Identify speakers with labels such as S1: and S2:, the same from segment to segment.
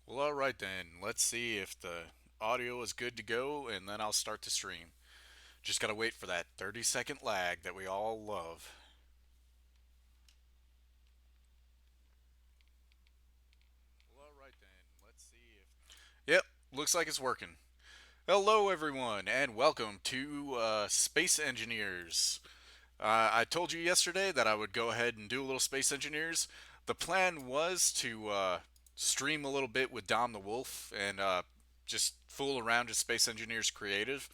S1: Well, alright then. Let's see if the audio is good to go, and then I'll start the stream. Just gotta wait for that 30-second lag that we all love. Well, alright then. Let's see if. Yep, looks like it's working. Hello, everyone, and welcome to Space Engineers. I told you yesterday that I would go ahead and do a little Space Engineers. The plan was to stream a little bit with Dom the Wolf and just fool around with Space Engineers Creative.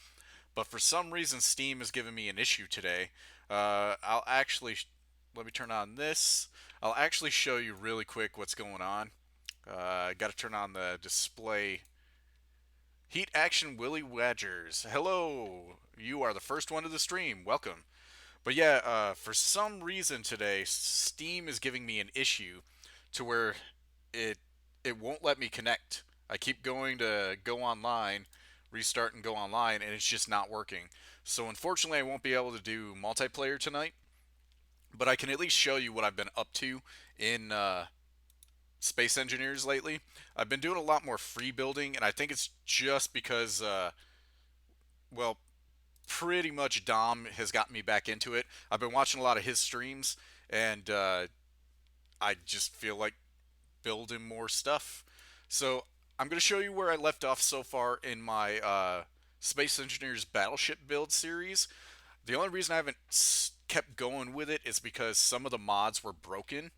S1: But for some reason, Steam is giving me an issue today. I'll actually let me turn on this. I'll actually show you really quick what's going on. I got to turn on the display. Heat Action Willy Wadgers. Hello, you are the first one to the stream. Welcome. But yeah, for some reason today, Steam is giving me an issue to where it it won't let me connect. I keep going to go online, restart and go online, and it's just not working. So unfortunately, I won't be able to do multiplayer tonight. But I can at least show you what I've been up to in Space Engineers lately. I've been doing a lot more free building, and I think it's just because, well, pretty much Dom has gotten me back into it. I've been watching a lot of his streams, and I just feel like building more stuff. So I'm going to show you where I left off so far in my Space Engineers Battleship build series. The only reason I haven't kept going with it is because some of the mods were broken,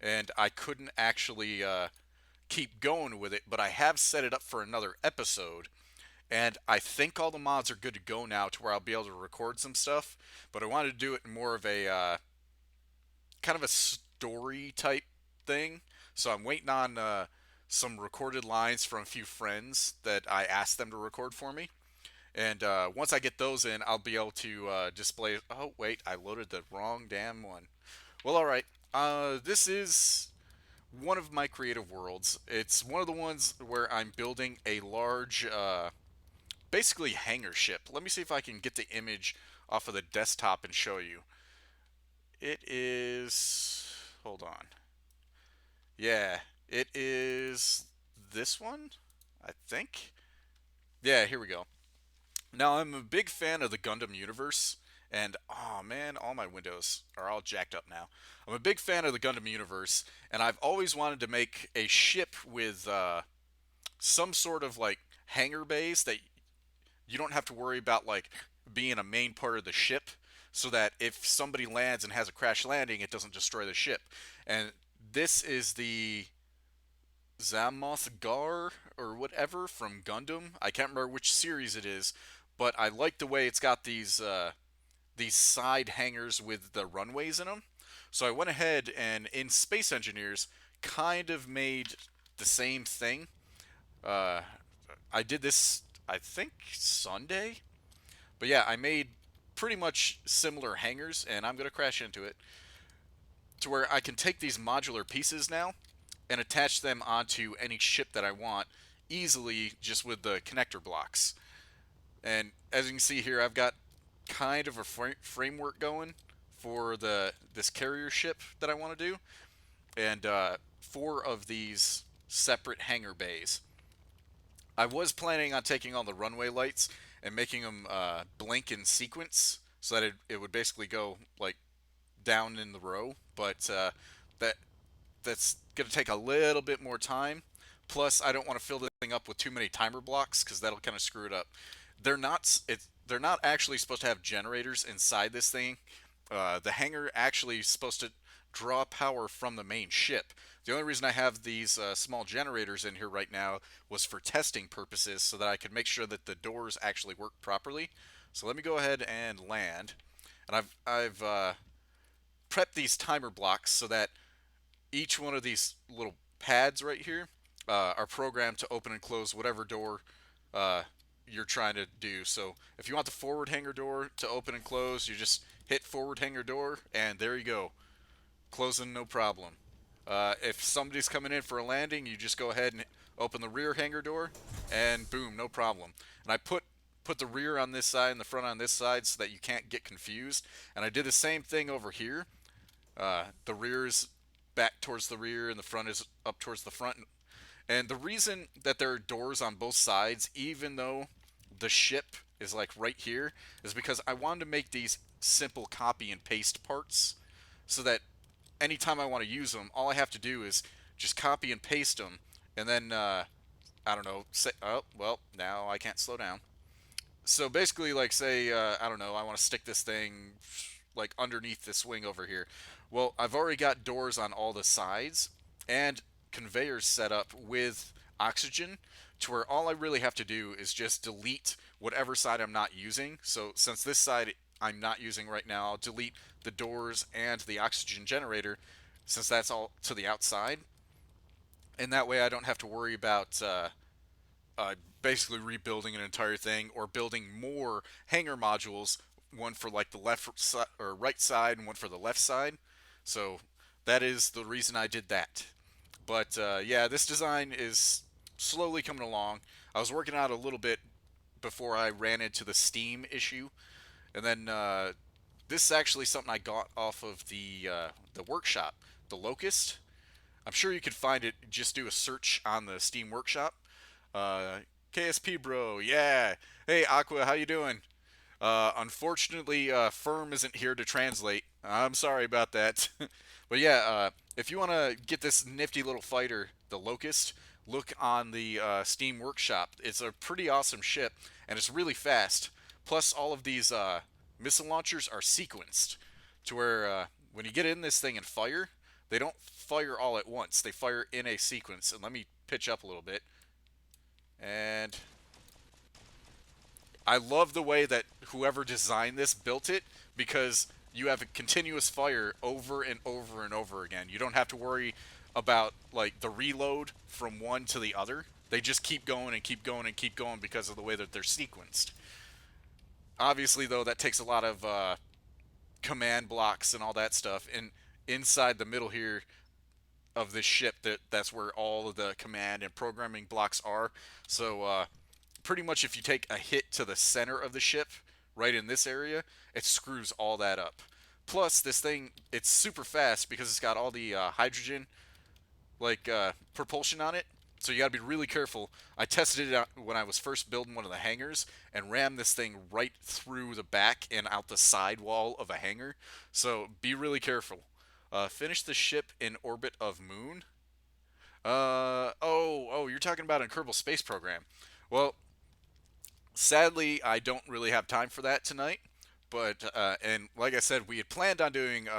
S1: and I couldn't actually keep going with it. But I have set it up for another episode, and I think all the mods are good to go now to where I'll be able to record some stuff. But I wanted to do it in more of a kind of a story type thing. So I'm waiting on some recorded lines from a few friends that I asked them to record for me. And once I get those in, I'll be able to display. Oh, wait, I loaded the wrong damn one. Well, alright. This is one of my creative worlds. It's one of the ones where I'm building a large basically hangar ship. Let me see if I can get the image off of the desktop and show you. It is. Hold on. Yeah, it is this one, I think. Yeah, here we go. Now, I'm a big fan of the Gundam universe, and oh man, all my windows are all jacked up now. I'm a big fan of the Gundam universe, and I've always wanted to make a ship with some sort of like hangar bays that you don't have to worry about like being a main part of the ship, so that if somebody lands and has a crash landing, it doesn't destroy the ship. And this is the Zamoth Gar or whatever from Gundam. I can't remember which series it is, but I like the way it's got these side hangars with the runways in them. So I went ahead and in Space Engineers kind of made the same thing. Uh, I did this I think Sunday, but yeah, I made pretty much similar hangars, and I'm gonna crash into it to where I can take these modular pieces now and attach them onto any ship that I want easily just with the connector blocks. And as you can see here, I've got kind of a framework going for the this carrier ship that I want to do, and four of these separate hangar bays. I was planning on taking all the runway lights and making them blink in sequence so that it would basically go like down in the row, but that that's going to take a little bit more time. Plus, I don't want to fill this thing up with too many timer blocks because that'll kind of screw it up. They're not actually supposed to have generators inside this thing. The hangar actually is supposed to draw power from the main ship. The only reason I have these small generators in here right now was for testing purposes, so that I could make sure that the doors actually work properly. So let me go ahead and land, and I've prepped these timer blocks so that each one of these little pads right here are programmed to open and close whatever door uh, you're trying to do. So if you want the forward hangar door to open and close, you just hit forward hangar door, and there you go, closing no problem. If somebody's coming in for a landing, you just go ahead and open the rear hangar door, and boom, no problem. And I put the rear on this side and the front on this side so that you can't get confused. And I did the same thing over here. The rear is back towards the rear, and the front is up towards the front. And the reason that there are doors on both sides, even though the ship is like right here, is because I wanted to make these simple copy and paste parts so that anytime I want to use them, all I have to do is just copy and paste them, and then I don't know. Say, oh well, now I can't slow down. So basically, like say I don't know, I want to stick this thing like underneath this wing over here. Well, I've already got doors on all the sides and conveyors set up with oxygen to where all I really have to do is just delete whatever side I'm not using. So since this side I'm not using right now, I'll delete the doors and the oxygen generator since that's all to the outside. And that way I don't have to worry about basically rebuilding an entire thing or building more hangar modules, one for like the or right side and one for the left side. So that is the reason I did that. But yeah, this design is slowly coming along. I was working out a little bit before I ran into the Steam issue, and then this is actually something I got off of the workshop, the Locust. I'm sure you could find it. Just do a search on the Steam Workshop. Uh, KSP bro, yeah. Hey Aqua, how you doing? Unfortunately, Firm isn't here to translate. I'm sorry about that. But yeah, if you want to get this nifty little fighter, the Locust, look on the Steam Workshop. It's a pretty awesome ship, and it's really fast. Plus, all of these missile launchers are sequenced to where when you get in this thing and fire, they don't fire all at once. They fire in a sequence. And let me pitch up a little bit. And I love the way that whoever designed this built it because you have a continuous fire over and over and over again. You don't have to worry about like the reload from one to the other. They just keep going and keep going and keep going because of the way that they're sequenced. Obviously, though, that takes a lot of command blocks and all that stuff. And inside the middle here of this ship, that's where all of the command and programming blocks are. So pretty much if you take a hit to the center of the ship, right in this area, it screws all that up. Plus, this thing, it's super fast because it's got all the hydrogen, like, propulsion on it. So you gotta be really careful. I tested it out when I was first building one of the hangars and rammed this thing right through the back and out the side wall of a hangar. So be really careful. Finish the ship in orbit of moon. Oh, you're talking about in Kerbal Space Program. Well, sadly, I don't really have time for that tonight. But and like I said, we had planned on doing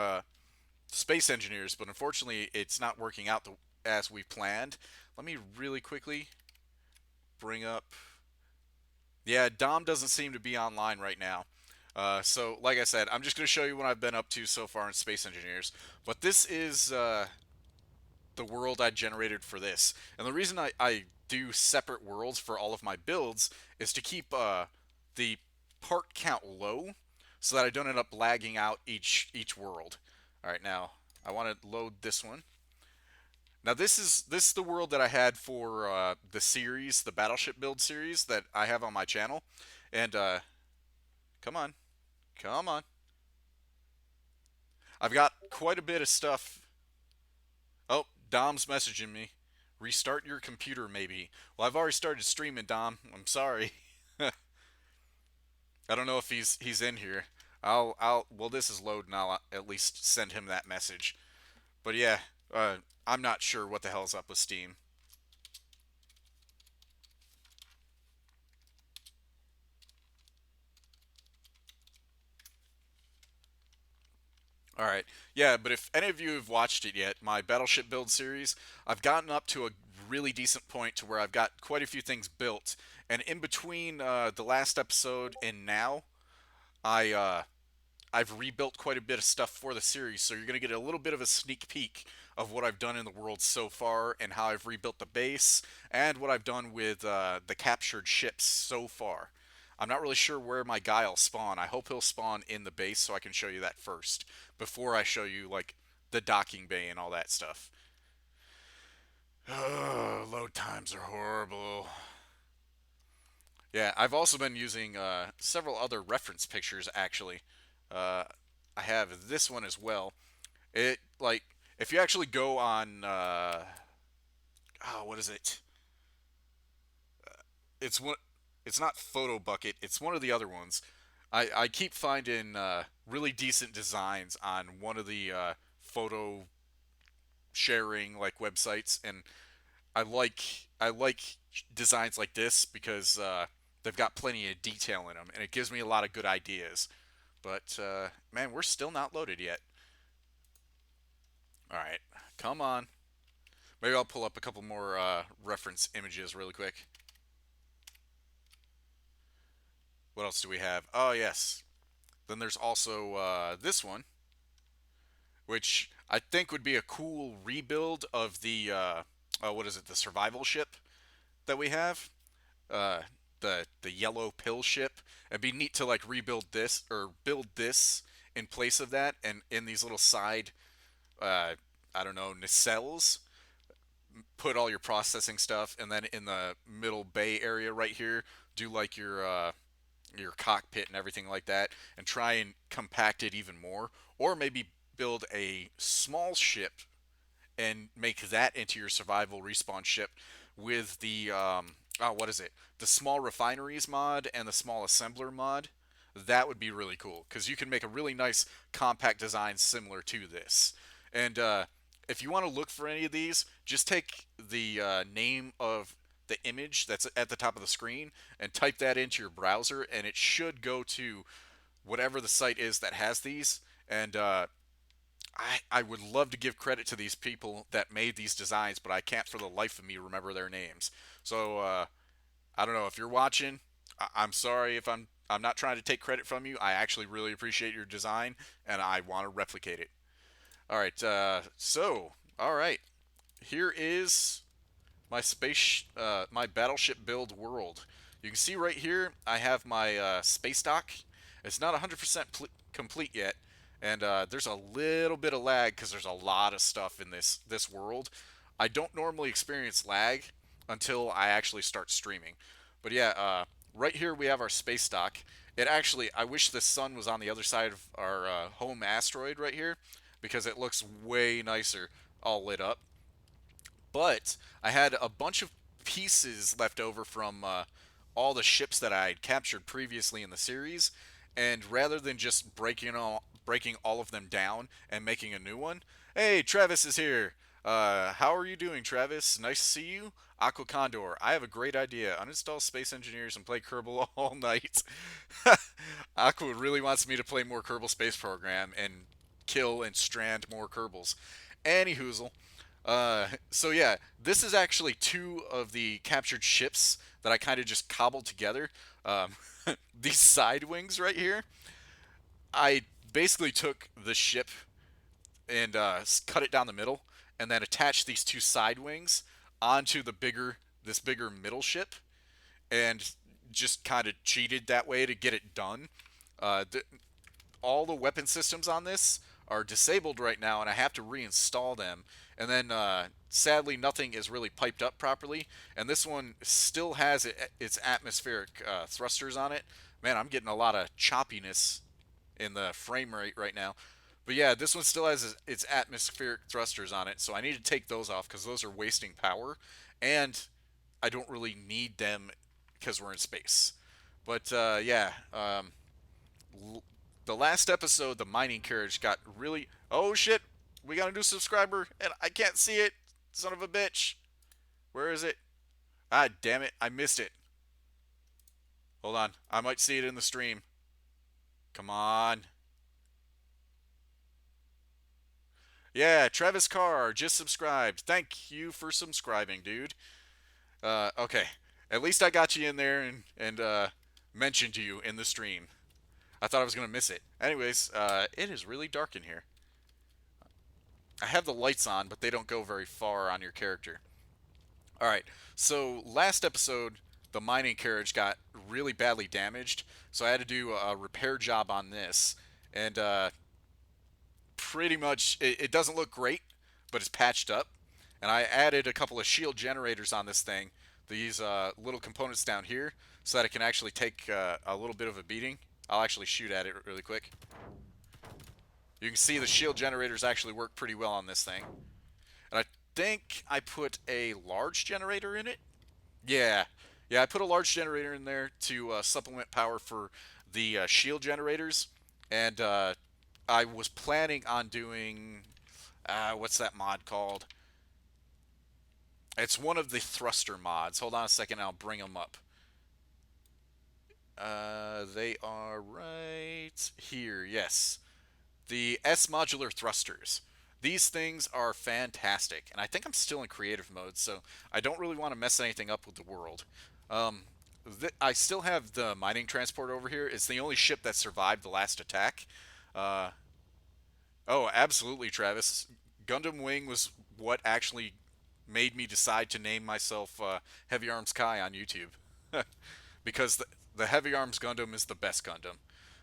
S1: space engineers, but unfortunately, it's not working out as we planned. Let me really quickly bring up. Yeah, Dom doesn't seem to be online right now. So, like I said, I'm just going to show you what I've been up to so far in Space Engineers. But this is the world I generated for this. And the reason I do separate worlds for all of my builds is to keep the part count low so that I don't end up lagging out each world. All right, now I want to load this one. Now this is the world that I had for the series, the Battleship build series that I have on my channel. And come on, come on. I've got quite a bit of stuff. Oh, Dom's messaging me. Restart your computer, maybe. Well, I've already started streaming, Dom. I'm sorry. I don't know if he's in here. Well, this is loading. I'll at least send him that message. But yeah, I'm not sure what the hell's up with Steam. All right. Yeah, but if any of you have watched it yet, my Battleship build series, I've gotten up to a really decent point to where I've got quite a few things built. And in between the last episode and now, I I've rebuilt quite a bit of stuff for the series, so you're going to get a little bit of a sneak peek of what I've done in the world so far and how I've rebuilt the base and what I've done with the captured ships so far. I'm not really sure where my guy will spawn. I hope he'll spawn in the base so I can show you that first before I show you like the docking bay and all that stuff. Load times are horrible. Yeah, I've also been using several other reference pictures actually. Uh, I have this one as well. It like if you actually go on oh, what is it? it's one. It's not Photo Bucket. It's one of the other ones. I keep finding really decent designs on one of the photo sharing like websites, and I like designs like this because they've got plenty of detail in them, and it gives me a lot of good ideas. But man, we're still not loaded yet. All right, come on. Maybe I'll pull up a couple more reference images really quick. What else do we have? Oh yes. Then there's also this one, which I think would be a cool rebuild of the what is it? The survival ship that we have. Uh, the yellow pill ship. It'd be neat to like rebuild this or build this in place of that, and in these little side, uh, I don't know, nacelles. Put all your processing stuff, and then in the middle bay area right here, do like your cockpit and everything like that, and try and compact it even more, or maybe build a small ship and make that into your survival respawn ship with the what is it? The small refineries mod and the small assembler mod. That would be really cool because you can make a really nice compact design similar to this. And if you want to look for any of these, just take the name of the image that's at the top of the screen and type that into your browser, and it should go to whatever the site is that has these. And I would love to give credit to these people that made these designs, but I can't for the life of me remember their names. So I don't know if you're watching. I'm sorry if I'm not trying to take credit from you. I actually really appreciate your design, and I want to replicate it. All right. All right. Here is my battleship build world. You can see right here, I have my space dock. It's not 100% complete yet, and there's a little bit of lag because there's a lot of stuff in this world. I don't normally experience lag until I actually start streaming. But yeah, right here we have our space dock. It actually, I wish the sun was on the other side of our home asteroid right here because it looks way nicer all lit up. But I had a bunch of pieces left over from all the ships that I had captured previously in the series, and rather than just breaking all of them down and making a new one, hey, Travis is here. How are you doing, Travis? Nice to see you. Aqua Condor, I have a great idea. Uninstall Space Engineers and play Kerbal all night. Aqua really wants me to play more Kerbal Space Program and kill and strand more Kerbals. Any hoozle. So yeah, this is actually two of the captured ships that I kind of just cobbled together. Um, these side wings right here, I basically took the ship and cut it down the middle, and then attached these two side wings onto this bigger middle ship, and just kind of cheated that way to get it done. Uh, th- all the weapon systems on this are disabled right now, and I have to reinstall them. And then, sadly, nothing is really piped up properly. And this one still has its atmospheric thrusters on it. Man, I'm getting a lot of choppiness in the frame rate right now. But yeah, this one still has its atmospheric thrusters on it, so I need to take those off because those are wasting power, and I don't really need them because we're in space. But yeah, the last episode, the mining carriage got really. Oh shit! We got a new subscriber, and I can't see it. Son of a bitch. Where is it? Ah, damn it! I missed it. Hold on. I might see it in the stream. Come on. Yeah, Travis Carr just subscribed. Thank you for subscribing, dude. Okay. At least I got you in there and mentioned you in the stream. I thought I was gonna miss it. Anyways, it is really dark in here. I have the lights on, but they don't go very far on your character. All right. So last episode, the mining carriage got really badly damaged, so I had to do a repair job on this, and pretty much it doesn't look great, but it's patched up. And I added a couple of shield generators on this thing, these little components down here, so that it can actually take a little bit of a beating. I'll actually shoot at it really quick. You can see the shield generators actually work pretty well on this thing. And I think I put a large generator in it. Yeah, Yeah, I put a large generator in there to supplement power for the shield generators, and I was planning on doing what's that mod called? It's one of the thruster mods. Hold on a second, I'll bring them up. They are right here. Yes, the S modular thrusters. These things are fantastic, and I think I'm still in creative mode, so I don't really want to mess anything up with the world. Um, I still have the mining transport over here. It's the only ship that survived the last attack. Uh, oh, absolutely, Travis. Gundam Wing was what actually made me decide to name myself Heavy Arms Kai on YouTube. Because the Heavy Arms Gundam is the best Gundam.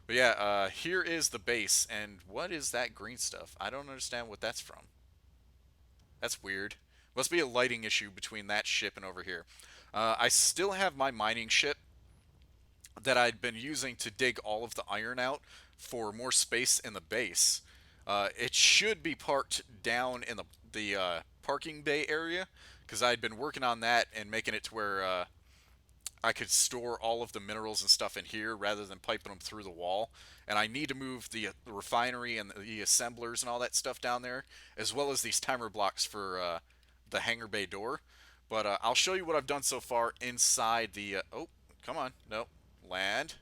S1: But yeah, here is the base, and what is that green stuff? I don't understand what that's from. That's weird. Must be a lighting issue between that ship and over here. I still have my mining ship that I'd been using to dig all of the iron out for more space in the base. It should be parked down in the parking bay area because I'd been working on that and making it to where I could store all of the minerals and stuff in here rather than piping them through the wall. And I need to move the refinery and the assemblers and all that stuff down there, as well as these timer blocks for the hangar bay door. But I'll show you what I've done so far inside the. Oh, come on. No. Land.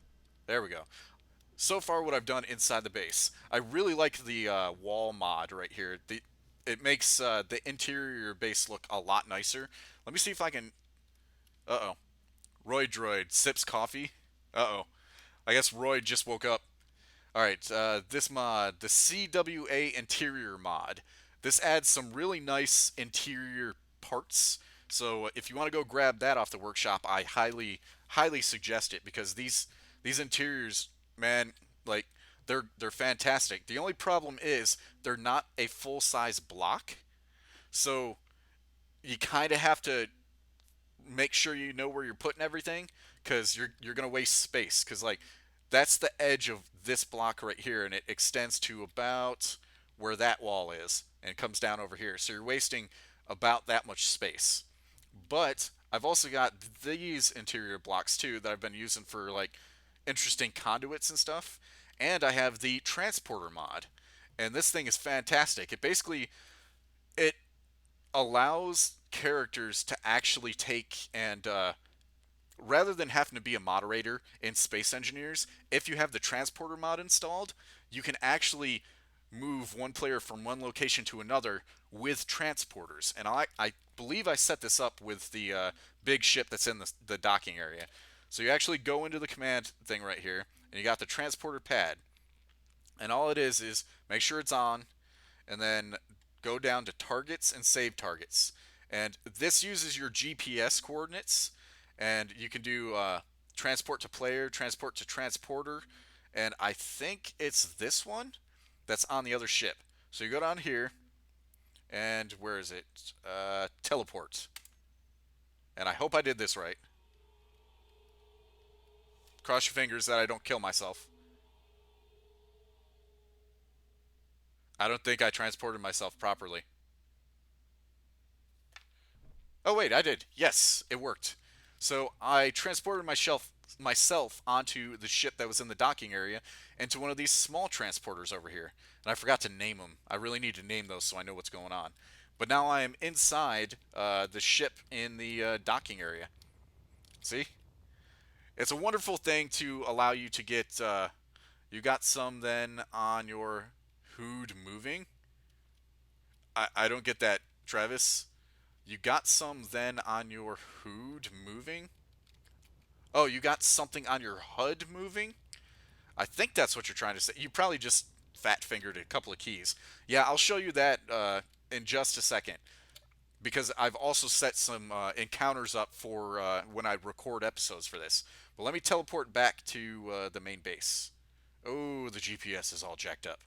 S1: There we go. So far, what I've done inside the base. I really like the wall mod right here. It makes the interior base look a lot nicer. Let me see if I can. Uh oh. Roy Droid sips coffee. Uh oh. I guess Roy just woke up. Alright, this mod, the CWA interior mod. This adds some really nice interior parts. So if you want to go grab that off the workshop, I highly suggest it because these interiors, man, like they're fantastic. The only problem is they're not a full size block. So you kind of have to make sure you know where you're putting everything because you're gonna waste space because like that's the edge of this block right here and it extends to about where that wall is and it comes down over here, so you're wasting about that much space. But I've also got these interior blocks too that I've been using for like interesting conduits and stuff, and I have the transporter mod, and this thing is fantastic. It allows characters to actually take and rather than having to be a moderator in Space Engineers, if you have the transporter mod installed, you can actually move one player from one location to another with transporters. And I believe I set this up with the big ship that's in the docking area. So you actually go into the command thing right here, and you got the transporter pad. And all it is make sure it's on, and then go down to targets and save targets. And this uses your GPS coordinates, and you can do transport to player, transport to transporter, and I think it's this one that's on the other ship. So you go down here, and where is it? Teleport. And I hope I did this right. Cross your fingers that I don't kill myself. I don't think I transported myself properly. Oh wait, I did. Yes, it worked. So I transported myself onto the ship that was in the docking area into one of these small transporters over here. And I forgot to name them. I really need to name those so I know what's going on. But now I am inside the ship in the docking area. See? It's a wonderful thing to allow you to get. You got some then on your hood moving. I don't get that, Travis. You got some then on your HUD moving? Oh, you got something on your HUD moving? I think that's what you're trying to say. You probably just fat fingered a couple of keys. Yeah, I'll show you that in just a second because I've also set some encounters up for when I record episodes for this. But let me teleport back to the main base. Oh, the GPS is all jacked up.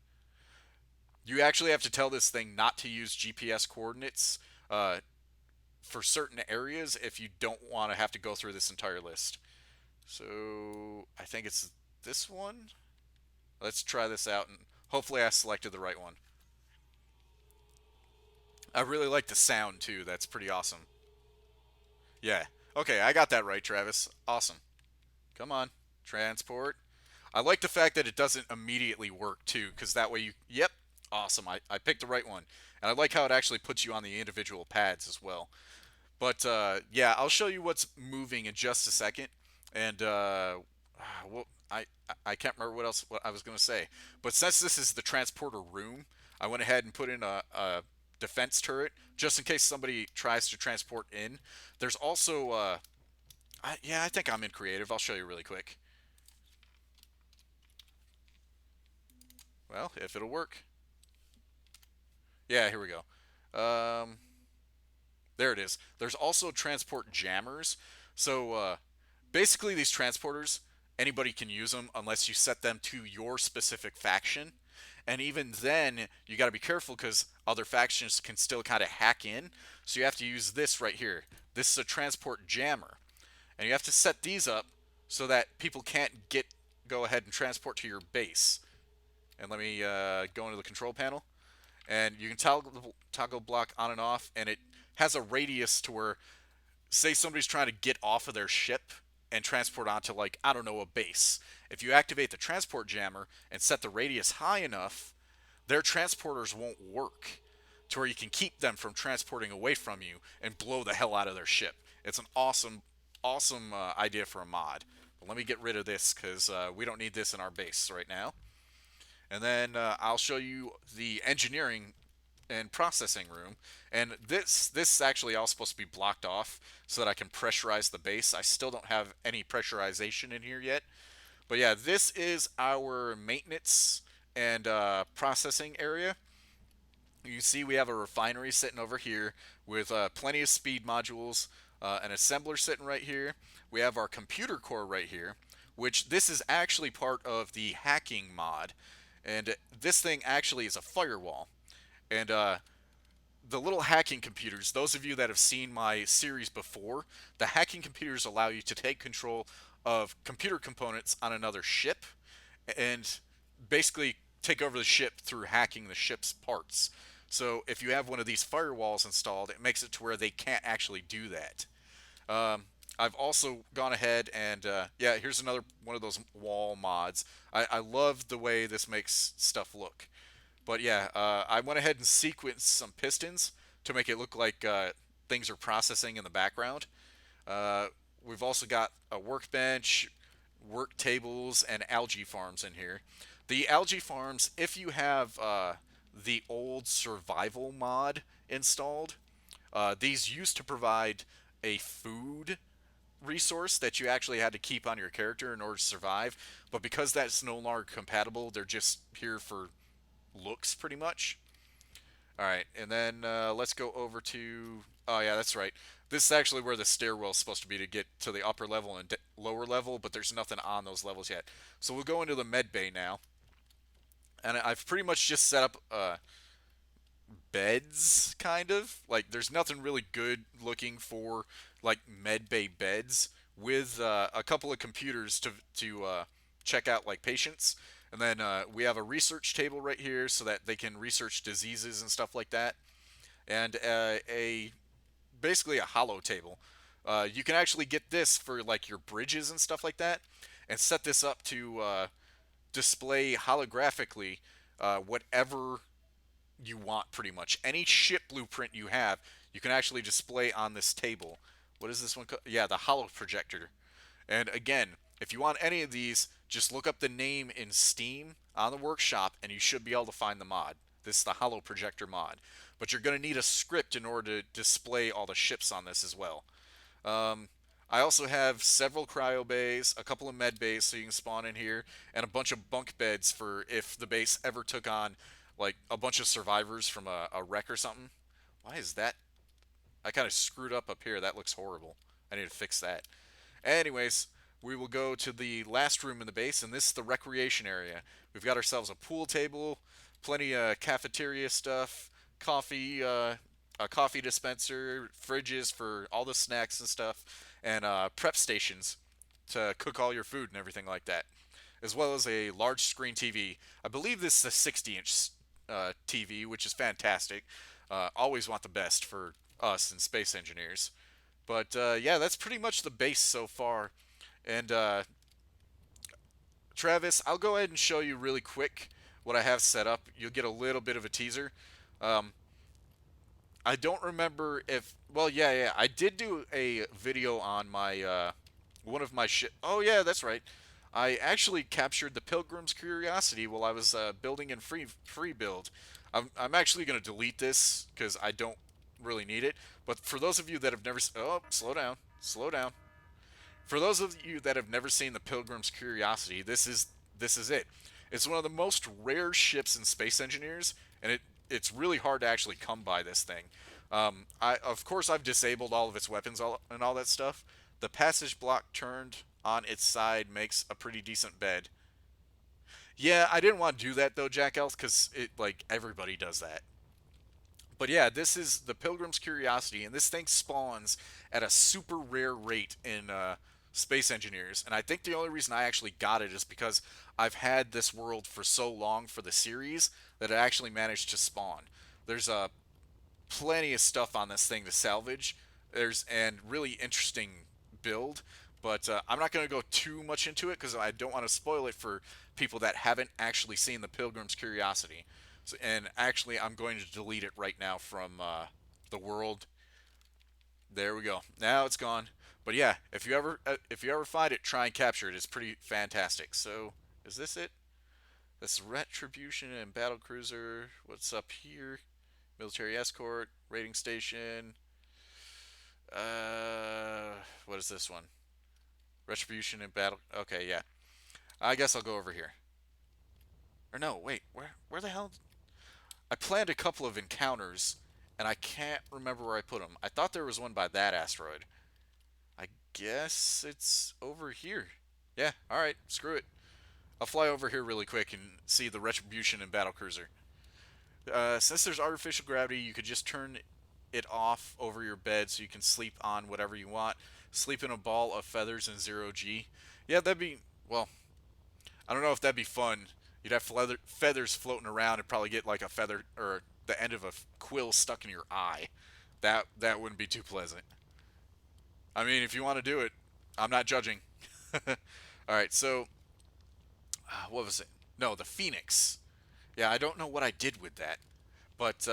S1: You actually have to tell this thing not to use GPS coordinates for certain areas if you don't want to have to go through this entire list. So I think it's this one. Let's try this out and hopefully I selected the right one. I really like the sound too. That's pretty awesome. Yeah. Okay, I got that right, Travis. Awesome. Come on. Transport. I like the fact that it doesn't immediately work too, because that way you. Yep. Awesome. I picked the right one. And I like how it actually puts you on the individual pads as well. But yeah, I'll show you what's moving in just a second. And well, I can't remember what I was going to say. But since this is the transporter room, I went ahead and put in a defense turret just in case somebody tries to transport in. There's also yeah, I think I'm in creative. I'll show you really quick. Well, if it'll work. Yeah, here we go. Um, there it is. There's also transport jammers. So basically, these transporters, anybody can use them unless you set them to your specific faction. And even then, you got to be careful because other factions can still kind of hack in. So you have to use this right here. This is a transport jammer, and you have to set these up so that people can't go ahead and transport to your base. And let me go into the control panel, and you can toggle block on and off, and it has a radius to where, say somebody's trying to get off of their ship and transport onto, like, I don't know, a base. If you activate the transport jammer and set the radius high enough, their transporters won't work to where you can keep them from transporting away from you and blow the hell out of their ship. It's an awesome idea for a mod. But let me get rid of this because we don't need this in our base right now. And then I'll show you the engineering and processing room. And this is actually all supposed to be blocked off so that I can pressurize the base. I still don't have any pressurization in here yet. But yeah, this is our maintenance and processing area. You see we have a refinery sitting over here with plenty of speed modules, an assembler sitting right here. We have our computer core right here, which this is actually part of the hacking mod. And this thing actually is a firewall. And the little hacking computers, those of you that have seen my series before, the hacking computers allow you to take control of computer components on another ship and basically take over the ship through hacking the ship's parts. So if you have one of these firewalls installed, it makes it to where they can't actually do that. I've also gone ahead and yeah, here's another one of those wall mods. I love the way this makes stuff look. But yeah, I went ahead and sequenced some pistons to make it look like things are processing in the background. Uh, we've also got a workbench, work tables, and algae farms in here. The algae farms, if you have the old survival mod installed, these used to provide a food resource that you actually had to keep on your character in order to survive. But because that's no longer compatible, they're just here for looks pretty much. All right, and then let's go over to. Oh yeah, that's right. This is actually where the stairwell is supposed to be to get to the upper level and lower level, but there's nothing on those levels yet. So we'll go into the med bay now, and I've pretty much just set up beds, kind of. Like, there's nothing really good looking for like med bay beds with a couple of computers to check out like patients. And then we have a research table right here so that they can research diseases and stuff like that. And a basically a hollow table. You can actually get this for like your bridges and stuff like that, and set this up to display holographically whatever you want, pretty much. Any ship blueprint you have, you can actually display on this table. What is this one called? Yeah, the holo projector. And again, if you want any of these, just look up the name in Steam on the workshop and you should be able to find the mod. This is the holo projector mod. But you're going to need a script in order to display all the ships on this as well. Um, I also have several cryo bays, a couple of med bays so you can spawn in here, and a bunch of bunk beds for if the base ever took on like a bunch of survivors from a wreck or something. Why is that? I kind of screwed up here. That looks horrible. I need to fix that. Anyways, we will go to the last room in the base, and this is the recreation area. We've got ourselves a pool table, plenty of cafeteria stuff, coffee, a coffee dispenser, fridges for all the snacks and stuff, and prep stations to cook all your food and everything like that, as well as a large screen TV. I believe this is a 60-inch TV, which is fantastic. Always want the best for us and space engineers. But yeah, that's pretty much the base so far. And Travis, I'll go ahead and show you really quick what I have set up. You'll get a little bit of a teaser. Um, I don't remember if. Well, yeah, I did do a video on my one of my ship. Oh yeah, that's right. I actually captured the Pilgrim's Curiosity while I was building in free build. I'm actually going to delete this because I don't really need it. But for those of you that have never, oh, slow down. For those of you that have never seen the Pilgrim's Curiosity, this is it. It's one of the most rare ships in Space Engineers, and it's really hard to actually come by this thing. I of course I've disabled all of its weapons and all that stuff. The passage block turned on its side makes a pretty decent bed. Yeah, I didn't want to do that though, Jack Elf, because it like everybody does that. But yeah, this is the Pilgrim's Curiosity, and this thing spawns at a super rare rate in Space Engineers. And I think the only reason I actually got it is because I've had this world for so long for the series that it actually managed to spawn. There's plenty of stuff on this thing to salvage. There's and really interesting build, but I'm not going to go too much into it because I don't want to spoil it for people that haven't actually seen the Pilgrim's Curiosity. So, and actually, I'm going to delete it right now from the world. There we go. Now it's gone. But yeah, if you ever find it, try and capture it. It's pretty fantastic. So is this it? This retribution and battle cruiser. What's up here? Military escort, raiding station. What is this one? Retribution and battle. Okay, yeah. I guess I'll go over here. Or no, wait. Where the hell? I planned a couple of encounters, and I can't remember where I put them. I thought there was one by that asteroid. I guess it's over here. Yeah. All right. Screw it. I'll fly over here really quick and see the retribution and battle cruiser. Since there's artificial gravity, you could just turn it off over your bed so you can sleep on whatever you want. Sleep in a ball of feathers in zero G. Yeah, that'd be, well, I don't know if that'd be fun. You'd have feathers floating around and probably get like a feather or the end of a quill stuck in your eye. That wouldn't be too pleasant. I mean, if you want to do it, I'm not judging. All right, so what was it? No, the Phoenix. Yeah, I don't know what I did with that, but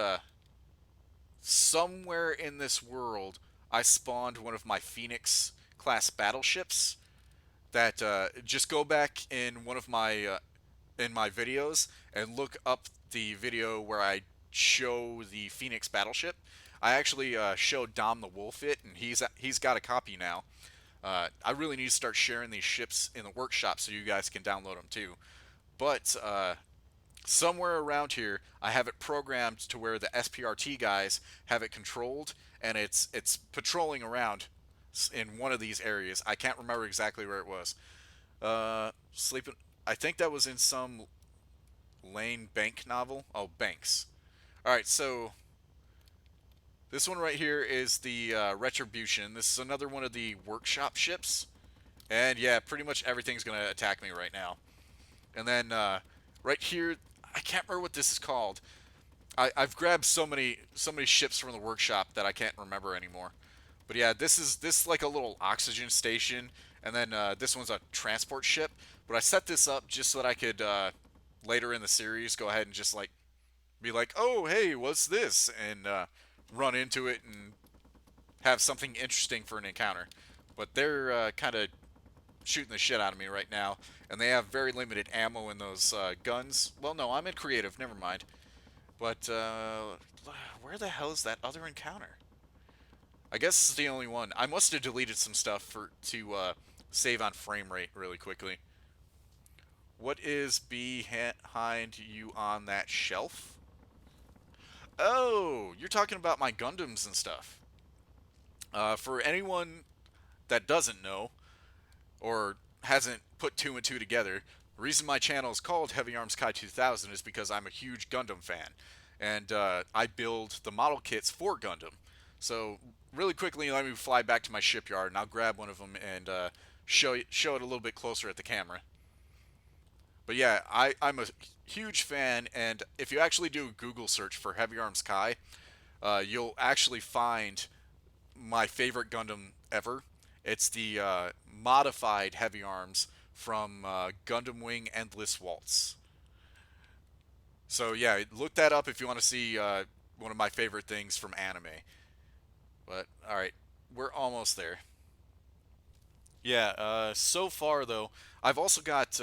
S1: somewhere in this world, I spawned one of my Phoenix class battleships. That just go back in my videos and look up the video where I show the Phoenix battleship. I actually showed Dom the Wolf it, and he's got a copy now. I really need to start sharing these ships in the workshop so you guys can download them too. But somewhere around here, I have it programmed to where the SPRT guys have it controlled, and it's patrolling around in one of these areas. I can't remember exactly where it was. Sleeping. I think that was in some Lane Bank novel. Oh, Banks. All right, so this one right here is the Retribution. This is another one of the workshop ships, and yeah, pretty much everything's gonna attack me right now. And then right here, I can't remember what this is called. I've grabbed so many ships from the workshop that I can't remember anymore. But yeah, this like a little oxygen station, and then this one's a transport ship. But I set this up just so that I could later in the series go ahead and just like be like, oh hey, what's this, and run into it and have something interesting for an encounter. But they're kind of shooting the shit out of me right now, and they have very limited ammo in those guns. Well, no, I'm in creative. Never mind. But where the hell is that other encounter? I guess it's the only one. I must have deleted some stuff to save on frame rate really quickly. What is behind you on that shelf? Oh, you're talking about my Gundams and stuff. For anyone that doesn't know or hasn't put two and two together, the reason my channel is called Heavy Arms Kai 2000 is because I'm a huge Gundam fan, and I build the model kits for Gundam. So really quickly, let me fly back to my shipyard, and I'll grab one of them and show it a little bit closer at the camera. But yeah, I'm a huge fan, and if you actually do a Google search for Heavy Arms Kai, you'll actually find my favorite Gundam ever. It's the modified heavy arms from Gundam Wing Endless Waltz. So yeah, look that up if you want to see one of my favorite things from anime. But all right, we're almost there. Yeah. So far though, I've also got.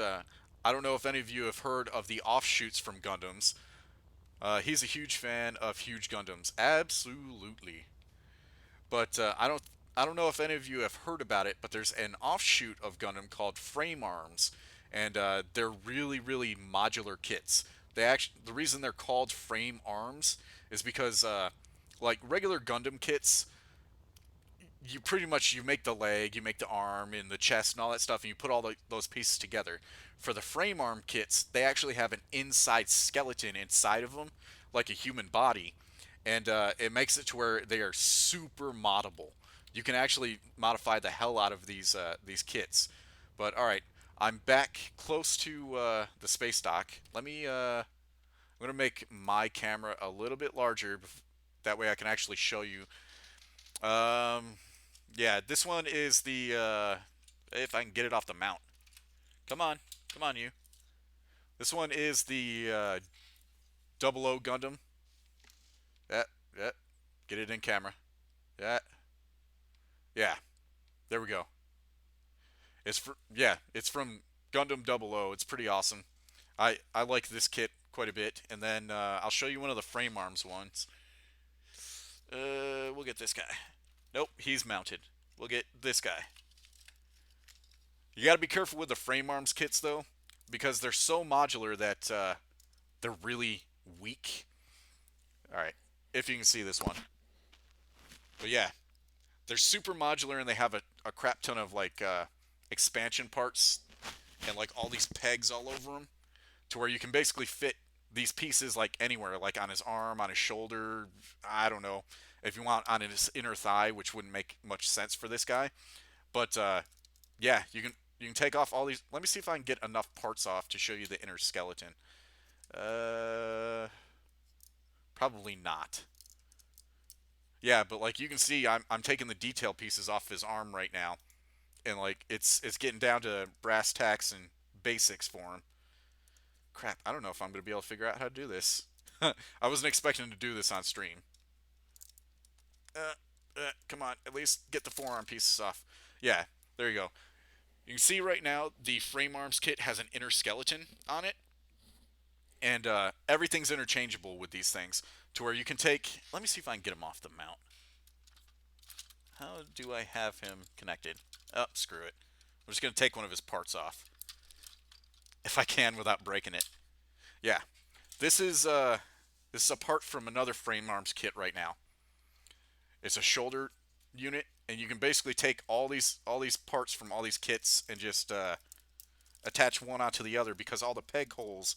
S1: I don't know if any of you have heard of the offshoots from Gundams. He's a huge fan of huge Gundams. Absolutely. But I don't know if any of you have heard about it, but there's an offshoot of Gundam called Frame Arms, and they're really modular kits. The reason they're called Frame Arms is because like regular Gundam kits, you pretty much you make the leg, you make the arm, and the chest, and all that stuff, and you put all those pieces together. For the frame arm kits, they actually have an inside skeleton inside of them, like a human body, and it makes it to where they are super moddable. You can actually modify the hell out of these kits. But all right, I'm back close to the space dock. I'm gonna make my camera a little bit larger. That way I can actually show you. Um, yeah, this one is the if I can get it off the mount. Come on, come on, you. This one is the Double O Gundam. Yeah, yeah. Get it in camera. Yeah, yeah. There we go. It's from Gundam Double O. It's pretty awesome. I like this kit quite a bit. And then I'll show you one of the frame arms ones. We'll get this guy. Nope, he's mounted. We'll get this guy. You got to be careful with the frame arms kits though, because they're so modular that they're really weak. All right, if you can see this one. But yeah, they're super modular and they have a crap ton of like expansion parts and like all these pegs all over them to where you can basically fit these pieces like anywhere, like on his arm, on his shoulder. I don't know if you want on his inner thigh, which wouldn't make much sense for this guy. But yeah, you can take off all these. Let me see if I can get enough parts off to show you the inner skeleton. Uh, Probably not. Yeah, but like you can see, I'm taking the detail pieces off his arm right now, and like it's getting down to brass tacks and basics for him. Crap, I don't know if I'm gonna be able to figure out how to do this. I wasn't expecting to do this on stream. Come on, at least get the forearm pieces off. Yeah, there you go. You can see right now the frame arms kit has an inner skeleton on it, and everything's interchangeable with these things to where you can take. Let me see if I can get him off the mount. How do I have him connected? Oh, screw it. I'm just going to take one of his parts off. If I can without breaking it. Yeah. This is a part from another frame arms kit right now. It's a shoulder unit, and you can basically take all these parts from all these kits and just attach one onto the other because all the peg holes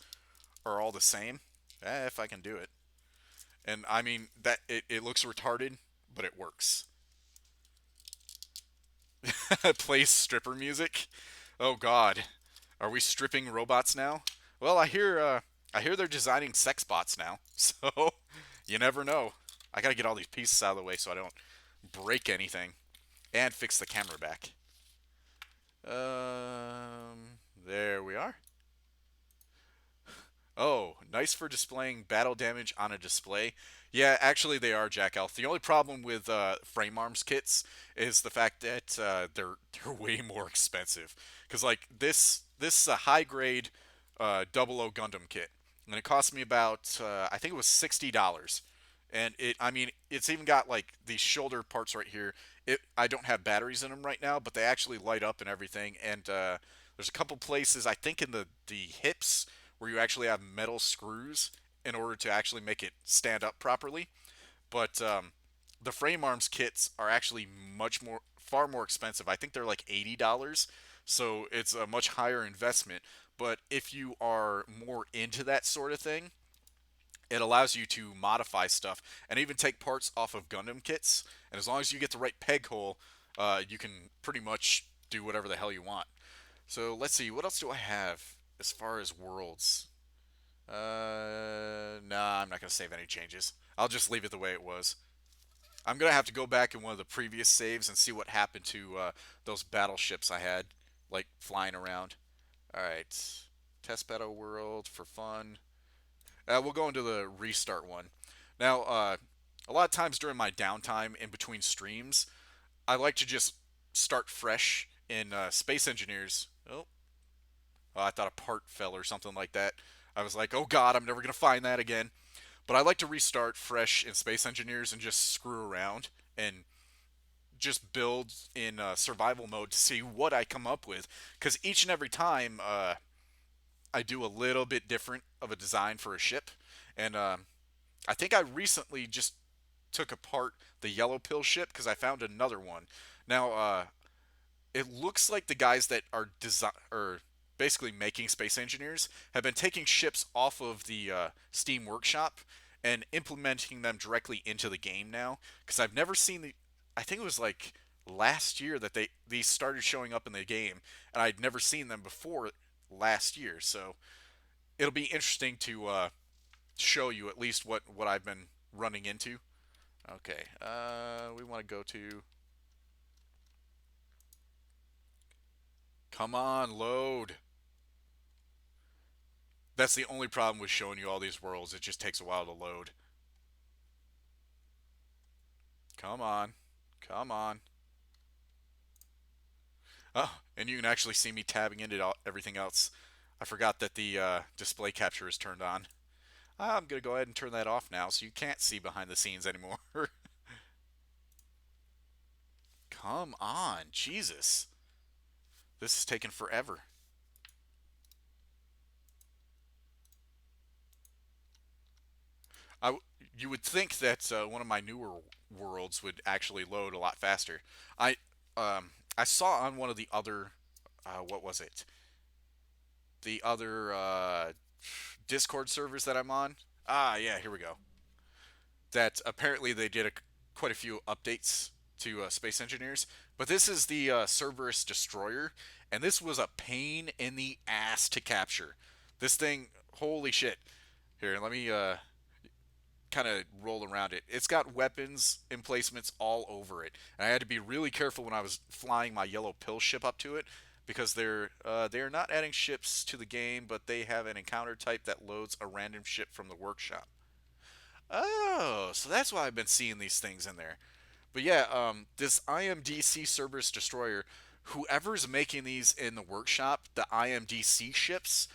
S1: are all the same. If I can do it. And I mean that it looks retarded, but it works. Plays stripper music. Oh God, are we stripping robots now? Well, I hear they're designing sex bots now, so you never know. I gotta get all these pieces out of the way so I don't break anything and fix the camera back. There we are. Oh, nice for displaying battle damage on a display. Yeah, actually they are, Jack Elf. The only problem with frame arms kits is the fact that they're way more expensive. Because like this is a high grade Double O Gundam kit, and it cost me about I think it was $60. And I mean, it's even got like these shoulder parts right here. I don't have batteries in them right now, but they actually light up and everything. And there's a couple places I think in the hips where you actually have metal screws in order to actually make it stand up properly. But the frame arms kits are actually far more expensive. I think they're like $80, so it's a much higher investment. But if you are more into that sort of thing, it allows you to modify stuff and even take parts off of Gundam kits. And as long as you get the right peg hole, you can pretty much do whatever the hell you want. So let's see, what else do I have as far as worlds? Nah, I'm not gonna save any changes. I'll just leave it the way it was. I'm gonna have to go back in one of the previous saves and see what happened to those battleships I had, like flying around. All right, test battle world for fun. We'll go into the restart one. Now, a lot of times during my downtime in between streams, I like to just start fresh in Space Engineers. Oh, I thought a part fell or something like that. I was like, oh god, I'm never gonna find that again. But I like to restart fresh in Space Engineers and just screw around and just build in survival mode to see what I come up with. Because each and every time I do a little bit different of a design for a ship. And I think I recently just took apart the yellow pill ship because I found another one. Now, it looks like the guys that are or basically making Space Engineers have been taking ships off of the Steam Workshop and implementing them directly into the game now. Because I've never seen the. I think it was like last year that these started showing up in the game, and I'd never seen them before last year. So it'll be interesting to show you at least what I've been running into. Okay, we want to go to. Come on, load. That's the only problem with showing you all these worlds. It just takes a while to load. Come on. Come on. Oh, and you can actually see me tabbing into everything else. I forgot that the display capture is turned on. I'm going to go ahead and turn that off now so you can't see behind the scenes anymore. Come on. Jesus. This is taking forever. I, you would think that one of my newer worlds would actually load a lot faster. I I saw on one of the other what was it? The other Discord servers that I'm on. Ah, yeah, here we go. That apparently they did quite a few updates to Space Engineers, but this is the Cerberus destroyer, and this was a pain in the ass to capture. This thing, holy shit! Here, let me kind of roll around it. It's got weapons emplacements all over it, and I had to be really careful when I was flying my yellow pill ship up to it because they're not adding ships to the game, but they have an encounter type that loads a random ship from the workshop. Oh, so that's why I've been seeing these things in there. But yeah, this IMDC Cerberus destroyer, whoever's making these in the workshop, the IMDC ships,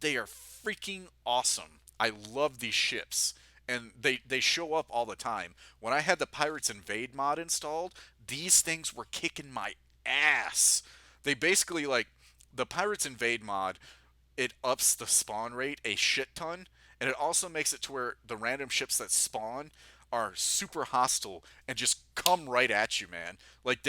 S1: they are freaking awesome. I love these ships, and they show up all the time. When I had the Pirates Invade mod installed, these things were kicking my ass. They basically like the Pirates Invade mod. It ups the spawn rate a shit ton, and it also makes it to where the random ships that spawn are super hostile and just come right at you, man. Like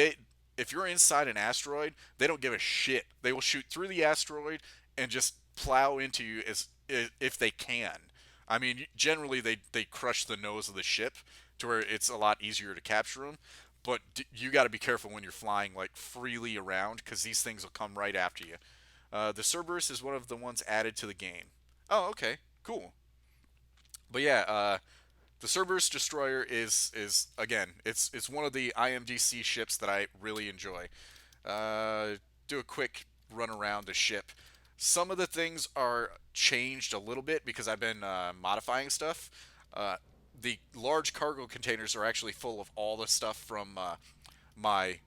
S1: if you're inside an asteroid, they don't give a shit. They will shoot through the asteroid and just plow into you as if they can. I mean, generally they crush the nose of the ship to where it's a lot easier to capture them. But you got to be careful when you're flying like freely around because these things will come right after you. The Cerberus is one of the ones added to the game. Oh, okay, cool. But yeah, the Cerberus destroyer is again, it's one of the IMDC ships that I really enjoy. Do a quick run around the ship. Some of the things are changed a little bit because I've been modifying stuff. Uh, the large cargo containers are actually full of all the stuff from my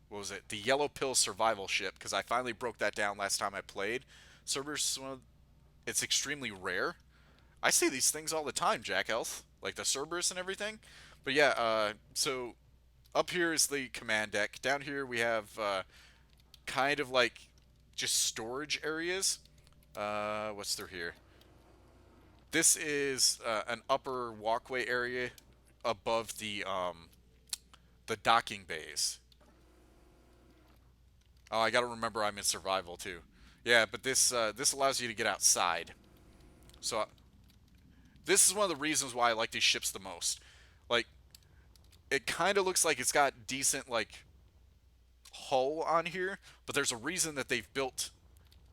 S1: what was it? The Yellow Pill survival ship because I finally broke that down last time I played. Cerberus, it's extremely rare. I see these things all the time, Jack Health, like the Cerberus and everything. But yeah, so up here is the command deck. Down here we have kind of like just storage areas. What's through here? This is an upper walkway area above the docking bays. Oh, I got to remember I'm in survival too. Yeah, but this allows you to get outside. So this is one of the reasons why I like these ships the most. Like it kind of looks like it's got decent like hull on here, but there's a reason that they've built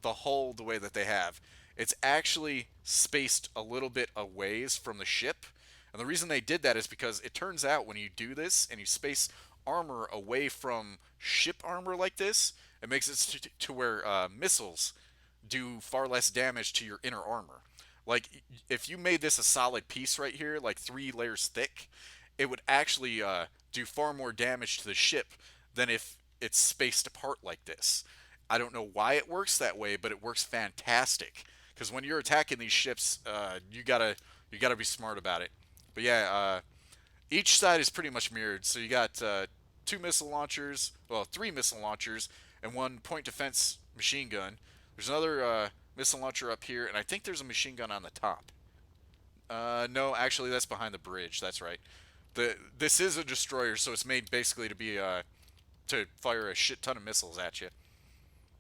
S1: the hull the way that they have. It's actually spaced a little bit a ways from the ship, and And the reason they did that is because it turns out when you do this and you space armor away from ship armor like this, it makes it to where missiles do far less damage to your inner armor. Like if you made this a solid piece right here, like 3 layers thick, it would actually do far more damage to the ship than if it's spaced apart like this. I don't know why it works that way, but it works fantastic. Because when you're attacking these ships, you gotta be smart about it. But yeah, each side is pretty much mirrored. So you got 2 missile launchers, well, 3 missile launchers, and 1 point defense machine gun. There's another missile launcher up here, and I think there's a machine gun on the top. No, actually, that's behind the bridge. That's right. This is a destroyer, so it's made basically to be to fire a shit ton of missiles at you.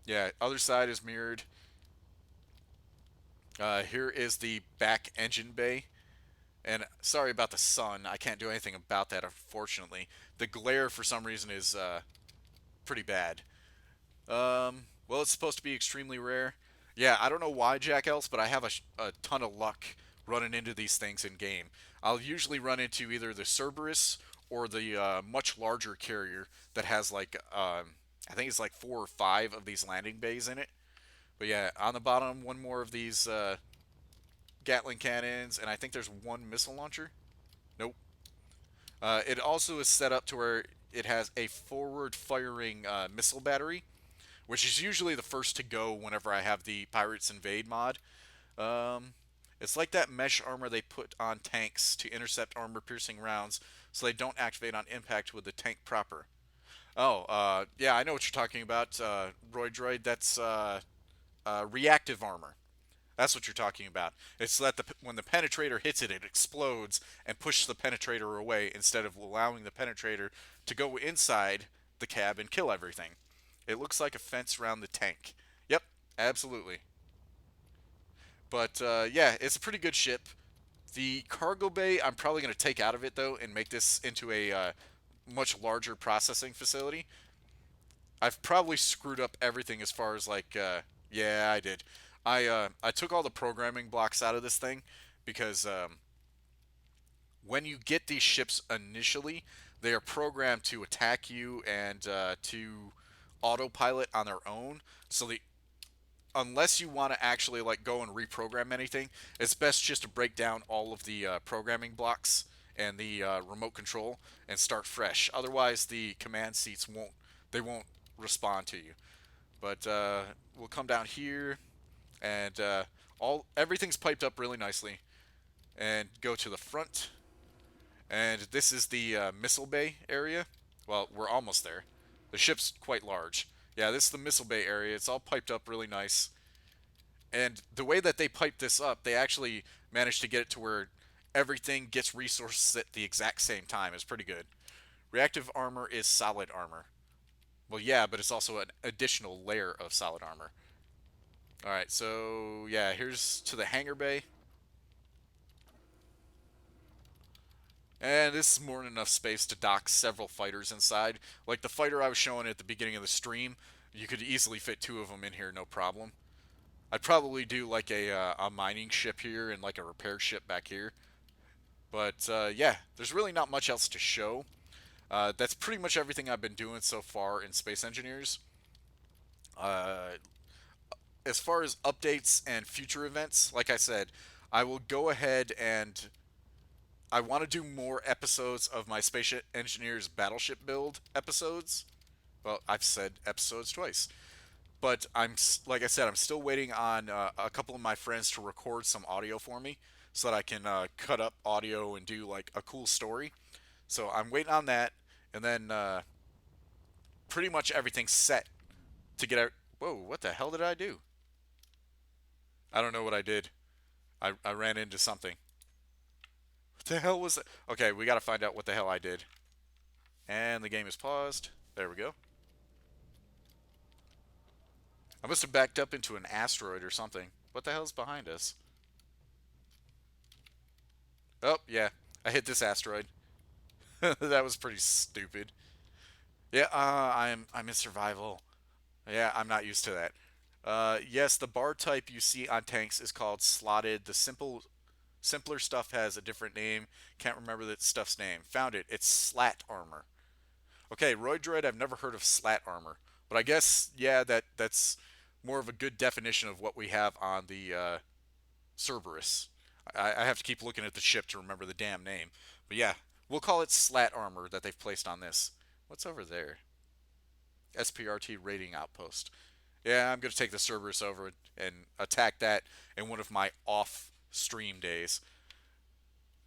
S1: Yeah, other side is mirrored. Here is the back engine bay. And sorry about the sun. I can't do anything about that, unfortunately. The glare, for some reason, is pretty bad. Well, it's supposed to be extremely rare. Yeah, I don't know why, Jack Else, but I have a ton of luck running into these things in game. I'll usually run into either the Cerberus or the much larger carrier that has like I think it's like 4 or 5 of these landing bays in it. But yeah, on the bottom, one more of these Gatling cannons, and I think there's 1 missile launcher. Nope. It also is set up to where it has a forward-firing missile battery, which is usually the first to go whenever I have the Pirates Invade mod. Um, it's like that mesh armor they put on tanks to intercept armor-piercing rounds, so they don't activate on impact with the tank proper. Oh, yeah, I know what you're talking about, Roy Droid. That's reactive armor. That's what you're talking about. It's so that when the penetrator hits it, it explodes and pushes the penetrator away instead of allowing the penetrator to go inside the cab and kill everything. It looks like a fence around the tank. Yep, absolutely. But yeah, it's a pretty good ship. The cargo bay, I'm probably going to take out of it though and make this into a much larger processing facility. I've probably screwed up everything as far as like, yeah, I did. I took all the programming blocks out of this thing because when you get these ships initially, they are programmed to attack you and to autopilot on their own. So the unless you want to actually like go and reprogram anything, it's best just to break down all of the programming blocks and the remote control and start fresh. Otherwise, the command seats won't respond to you. But we'll come down here and all everything's piped up really nicely and go to the front. And this is the missile bay area. Well, we're almost there. The ship's quite large. Yeah, this is the missile bay area. It's all piped up really nice. And the way that they pipe this up, they actually managed to get it to where everything gets resources at the exact same time. It's pretty good. Reactive armor is solid armor. Well, yeah, but it's also an additional layer of solid armor. All right, so yeah, here's to the hangar bay. And this is more than enough space to dock several fighters inside. Like the fighter I was showing at the beginning of the stream, you could easily fit 2 of them in here, no problem. I'd probably do like a mining ship here and like a repair ship back here. But yeah, there's really not much else to show. That's pretty much everything I've been doing so far in Space Engineers. Uh, as far as updates and future events, like I said, I will go ahead and I want to do more episodes of my Space Engineers Battleship build episodes. Well, I've said episodes twice. But like I said, I'm still waiting on a couple of my friends to record some audio for me so that I can cut up audio and do like a cool story. So I'm waiting on that, and then pretty much everything's set to get out. Whoa, what the hell did I do? I don't know what I did. I ran into something. What the hell was that? Okay, we gotta find out what the hell I did. And the game is paused. There we go. I must have backed up into an asteroid or something. What the hell's behind us? Oh, yeah. I hit this asteroid. That was pretty stupid. Yeah, I'm in survival. Yeah, I'm not used to that. Yes, the bar type you see on tanks is called slotted. The simple Simpler stuff has a different name. Can't remember that stuff's name. Found it. It's slat armor. Okay, Roid Droid, I've never heard of slat armor, but I guess yeah, that's more of a good definition of what we have on the Cerberus. I have to keep looking at the ship to remember the damn name, but yeah, we'll call it slat armor that they've placed on this. What's over there? SPRT rating outpost. Yeah, I'm gonna take the Cerberus over and attack that in one of my off stream days.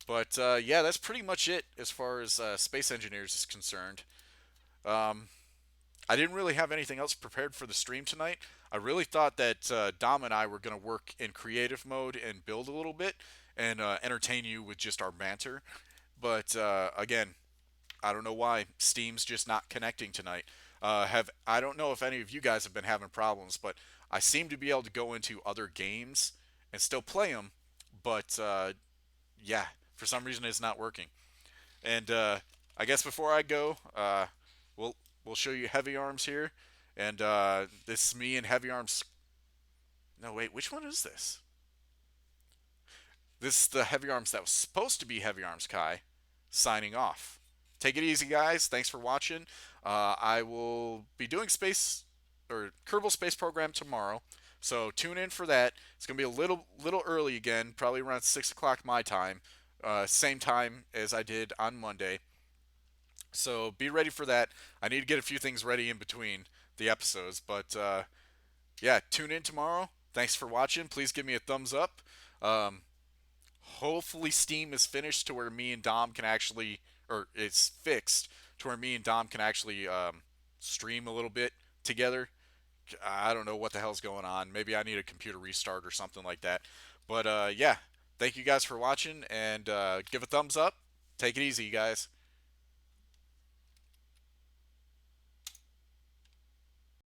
S1: But yeah, that's pretty much it as far as Space Engineers is concerned. Um, I didn't really have anything else prepared for the stream tonight. I really thought that Dom and I were going to work in creative mode and build a little bit and entertain you with just our banter. But again, I don't know why Steam's just not connecting tonight. Have I don't know if any of you guys have been having problems, but I seem to be able to go into other games and still play them. But yeah, for some reason it's not working. And I guess before I go, we'll we'll show you heavy arms here, and this is me and heavy arms. No, wait, which one is this? This is the heavy arms that was supposed to be heavy arms Kai, signing off. Take it easy, guys. Thanks for watching. I will be doing space or Kerbal Space Program tomorrow, so tune in for that. It's gonna be a little early again, probably around 6 o'clock my time, same time as I did on Monday. So be ready for that. I need to get a few things ready in between the episodes, but yeah, tune in tomorrow. Thanks for watching. Please give me a thumbs up. Um, Hopefully, Steam is finished to where me and Dom can actually, or it's fixed to where me and Dom can actually stream a little bit together. I don't know what the hell's going on. Maybe I need a computer restart or something like that. But yeah, thank you guys for watching and give a thumbs up. Take it easy, you guys.